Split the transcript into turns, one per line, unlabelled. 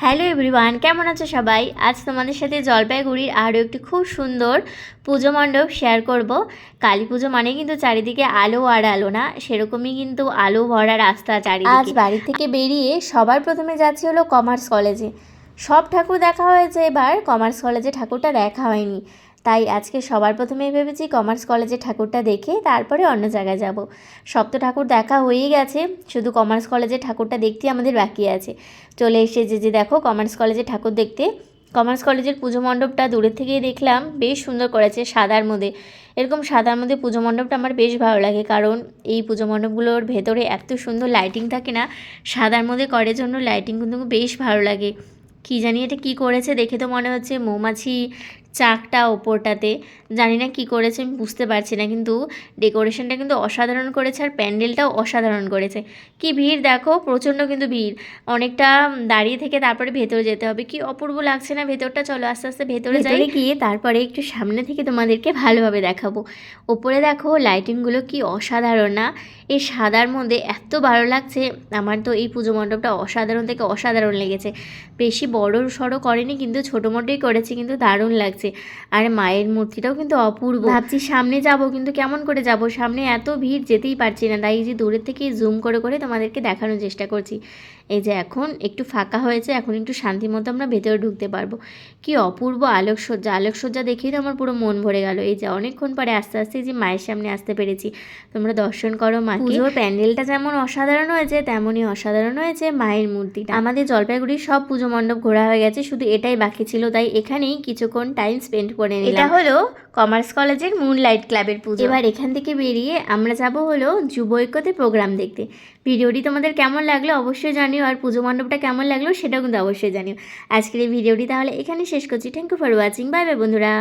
Hello everyone, কেমন আছো সবাই? আজ তোমাদের সাথে জলপাইগুড়ির আরও একটি খুব সুন্দর পুজো মণ্ডপ শেয়ার করব। কালী পুজো মানে কিন্তু চারিদিকে আলো আর আলো না, সেরকমই কিন্তু আলো ভরা রাস্তা চারিদিকে। আজ বাড়ি থেকে বেরিয়ে সবার প্রথমে যাচ্ছি হলো কমার্স কলেজে। সব ঠাকুর দেখা হয়েছে, এবার কমার্স কলেজে ঠাকুরটা দেখা হয়নি, তাই আজকে সবার প্রথমেই ভেবেছি কমার্স কলেজের ঠাকুরটা দেখে তারপরে অন্য জায়গায় যাব। সব তো ঠাকুর দেখা হয়েই গেছে, শুধু কমার্স কলেজের ঠাকুরটা দেখতেই আমাদের বাকি আছে। চলে এসেছে যে দেখো কমার্স কলেজের ঠাকুর দেখতে। কমার্স কলেজের পুজো মণ্ডপটা দূরের থেকেই দেখলাম, বেশ সুন্দর করেছে সাদার মধ্যে। এরকম সাদার মধ্যে পুজো মণ্ডপটা আমার বেশ ভালো লাগে, কারণ এই পুজো মণ্ডপগুলোর ভেতরে এত সুন্দর লাইটিং থাকে না, সাদার মধ্যে করে জন্য লাইটিং কিন্তু বেশ ভালো লাগে। কী জানি এটা কী করেছে, দেখে তো মনে হচ্ছে মৌমাছি চাকটা ওপরটাতে, জানি না কী করেছে, আমি বুঝতে পারছি না, কিন্তু ডেকোরেশনটা কিন্তু অসাধারণ করেছে আর প্যান্ডেলটাও অসাধারণ করেছে। কি ভিড় দেখো, প্রচণ্ড কিন্তু ভিড়, অনেকটা দাঁড়িয়ে থেকে তারপরে ভেতরে যেতে হবে। কি অপূর্ব লাগছে না ভেতরটা? চলো আস্তে আস্তে ভেতরে যাই, গিয়ে তারপরে একটু সামনে থেকে তোমাদেরকে ভালোভাবে দেখাবো। ওপরে দেখো লাইটিংগুলো কি অসাধারণ না, এই সাদার মধ্যে এত ভালো লাগছে। আমার তো এই পুজো মণ্ডপটা অসাধারণ থেকে অসাধারণ লেগেছে। বেশি বড় সড়ো করেনি, কিন্তু ছোটো মোটোই করেছে, কিন্তু দারুণ লাগছে। আর মায়ের মূর্তিটাও কিন্তু অপূর্ব। ভাবছি সামনে যাব, কিন্তু কেমন করে যাব, সামনে এত ভিড় যেতেই পারছি না, তাই যে দূরের থেকে জুম করে করে তোমাদেরকে দেখানোর চেষ্টা করছি। এই যে এখন একটু ফাঁকা হয়েছে, এখন একটু শান্তি মতো আমরা ভেতরে ঢুকতে পারবো। কি অপূর্ব আলোকসজ্জা, আলোকসজ্জা দেখেই তো আমার পুরো মন ভরে গেল। এই যে অনেকক্ষণ পরে আস্তে আস্তে যে মায়ের সামনে আসতে পেরেছি, তোমরা দর্শন করো মাকে। পুজোর প্যান্ডেলটা যেমন অসাধারণ হয়েছে, তেমনই অসাধারণ হয়েছে মায়ের মূর্তিটা। আমাদের জলপাইগুড়ির সব পুজো মণ্ডপ ঘোরা হয়ে গেছে, শুধু এটাই বাকি ছিল, তাই এখানেই কিছুক্ষণ টাইম স্পেন্ড করে নিলাম। এটা হলো কমার্স কলেজের মুনলাইট ক্লাবের পুজো। এবার এখান থেকে বেরিয়ে আমরা যাব হলো যুব ঐক্যতে প্রোগ্রাম দেখতে। ভিডিওটি তোমাদের কেমন লাগলো অবশ্যই জানিও, আর পুজো মণ্ডপটা কেমন লাগলো সেটাও কিন্তু অবশ্যই জানিও। আজকের এই ভিডিওটি তাহলে এখানে শেষ করছি। Thank you for watching, bye bye বন্ধুরা।